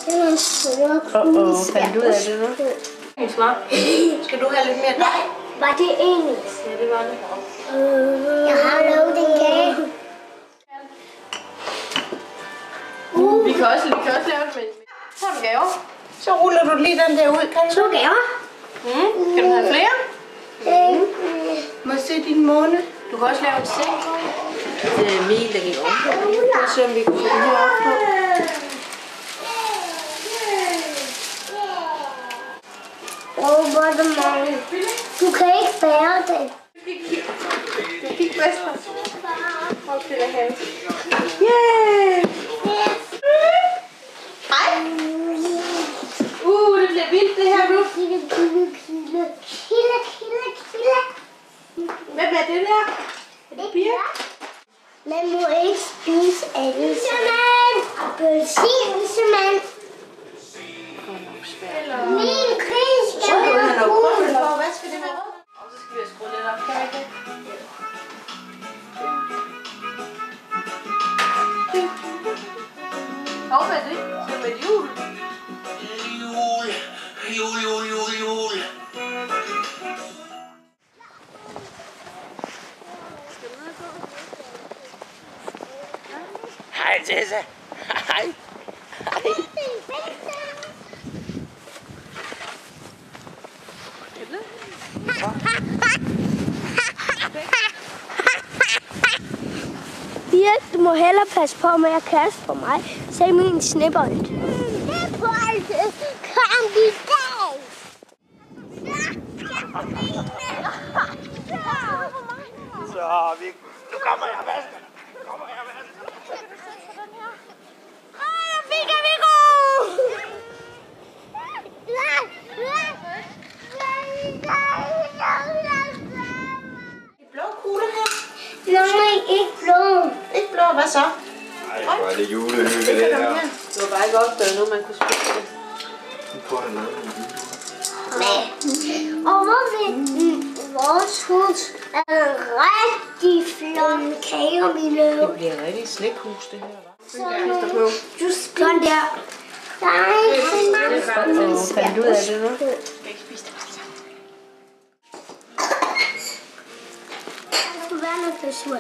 Fandt du ud af det nu? Skal du have lidt mere dej? Var det engelsk? Ja, det var det. Jeg har lavet en kage. Vi kan også lave det med. Så har du gaver. Så ruller du lige den der ud, kan du? 2 gaver. Kan du have flere? Må jeg se din måne? Du kan også lave en seng. Det er Emil, der gik om. Lad os se, om vi kan få den her op på. Hvor er det mange? Du kan ikke bære det. Du fik bedst. Hold til at have. Yeah! Hej! Det bliver vildt det her nu. Kilde. Hvem er det der? Er det Pia? Man må ikke spise alle sammen. Appelsinsemand. Min gris skal være god. Hvad skal det være? Og så skal vi have skruet lidt op. Kan vi det? Hvad er det? Skal det være jul? Jul. Hej, Tessa. Hej. Du må hellere passe på med at kaste på mig. Se min snebold. Snebold, kom i dag. Så nu kommer jeg og vasker. Blå kugler her. Nej, ikke blå. Ikke blå, hvad så? Nej, hvor er det julehygge det her. Det var bare ikke opdaget nu, man kunne spise det. Nu får jeg lavet en video. Og hvor vores hus er en rigtig flot kage, min løb. Det bliver rigtig et slikhus, det her, hva'? Du sådan der. Nej, Fandt du ud af det nu? skal ikke spise det altså. Der skulle være noget glasur der.